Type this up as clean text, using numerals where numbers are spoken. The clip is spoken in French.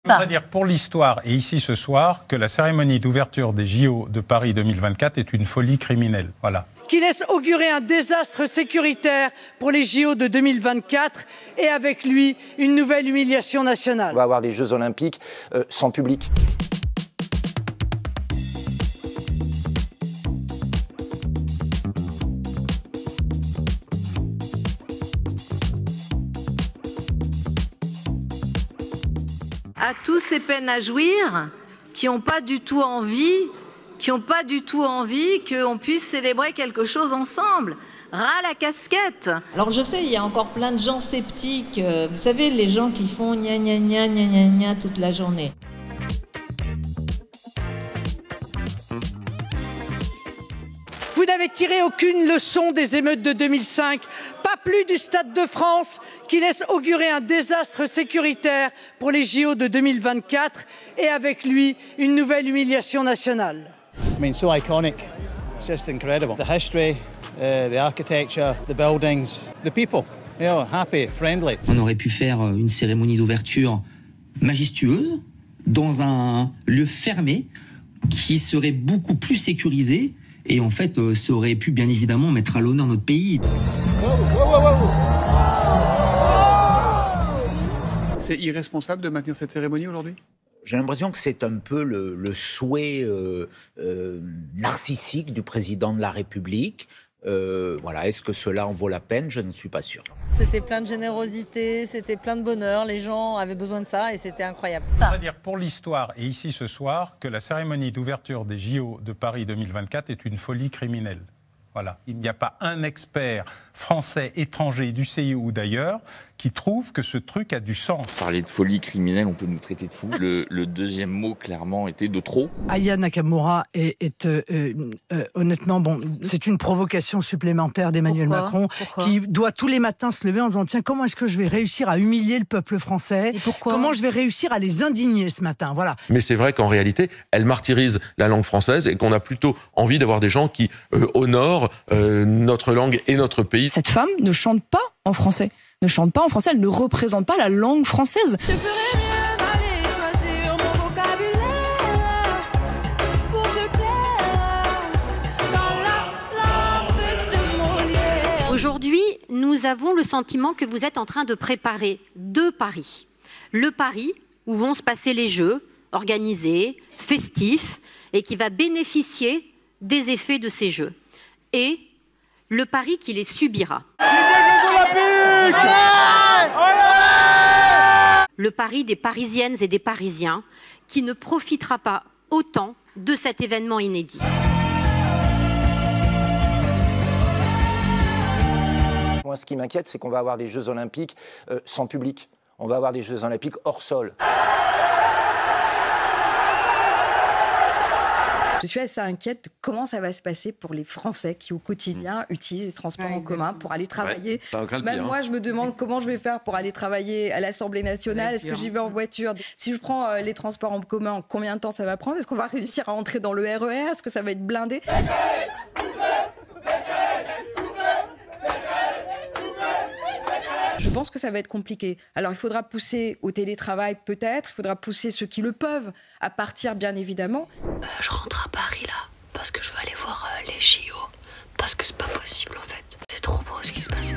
Je voudrais dire pour l'histoire, et ici ce soir, que la cérémonie d'ouverture des JO de Paris 2024 est une folie criminelle. Voilà. Qui laisse augurer un désastre sécuritaire pour les JO de 2024 et avec lui une nouvelle humiliation nationale. On va avoir des Jeux Olympiques sans public. À tous ces peines à jouir, qui n'ont pas du tout envie, qu'on puisse célébrer quelque chose ensemble. Ras la casquette. Alors je sais, il y a encore plein de gens sceptiques. Vous savez, les gens qui font gna gna gna gna gna gna toute la journée. Vous n'avez tiré aucune leçon des émeutes de 2005, pas plus du Stade de France, qui laisse augurer un désastre sécuritaire pour les JO de 2024 et avec lui une nouvelle humiliation nationale. I mean, so iconic. It's just incredible. The history, the architecture, the buildings, the people. You know, happy, friendly. On aurait pu faire une cérémonie d'ouverture majestueuse dans un lieu fermé qui serait beaucoup plus sécurisé. Et en fait, ça aurait pu bien évidemment mettre à l'honneur notre pays. C'est irresponsable de maintenir cette cérémonie aujourd'hui ? J'ai l'impression que c'est un peu le souhait narcissique du président de la République. Voilà, est-ce que cela en vaut la peine ? Je ne suis pas sûr. C'était plein de générosité, c'était plein de bonheur, les gens avaient besoin de ça et c'était incroyable. Je voudrais dire pour l'histoire, et ici ce soir, que la cérémonie d'ouverture des JO de Paris 2024 est une folie criminelle. Voilà. Il n'y a pas un expert français, étranger, du CIO ou d'ailleurs, qui trouve que ce truc a du sens. Parler de folie criminelle, on peut nous traiter de fous. Le deuxième mot, clairement, était de trop. Aya Nakamura est honnêtement, bon, c'est une provocation supplémentaire d'Emmanuel Macron, qui doit tous les matins se lever en disant, tiens, comment est-ce que je vais réussir à humilier le peuple français ? Et pourquoi ? Comment je vais réussir à les indigner ce matin ? Voilà. Mais c'est vrai qu'en réalité, elle martyrise la langue française et qu'on a plutôt envie d'avoir des gens qui honorent notre langue et notre pays. Cette femme ne chante pas en français. Elle ne représente pas la langue française. Je ferais mieux d'aller choisir mon vocabulaire pour te plaire dans la langue de Molière. Aujourd'hui, nous avons le sentiment que vous êtes en train de préparer deux paris. Le pari où vont se passer les Jeux, organisés, festifs, et qui va bénéficier des effets de ces Jeux. Et le pari qui les subira. Le pari des Parisiennes et des Parisiens qui ne profitera pas autant de cet événement inédit. Moi, ce qui m'inquiète, c'est qu'on va avoir des Jeux Olympiques sans public. On va avoir des Jeux Olympiques hors sol. Je suis assez inquiète de comment ça va se passer pour les Français qui, au quotidien, utilisent les transports en commun pour aller travailler. Ouais, même moi, je me demande comment je vais faire pour aller travailler à l'Assemblée nationale. Est-ce que j'y vais en voiture ? Si je prends les transports en commun, combien de temps ça va prendre ? Est-ce qu'on va réussir à entrer dans le RER ? Est-ce que ça va être blindé ? Je pense que ça va être compliqué. Alors, il faudra pousser au télétravail, peut-être. Il faudra pousser ceux qui le peuvent à partir, bien évidemment. Je rentre à Paris, là, parce que je veux aller voir les JO. Parce que c'est pas possible, en fait. C'est trop beau ce qui se passe.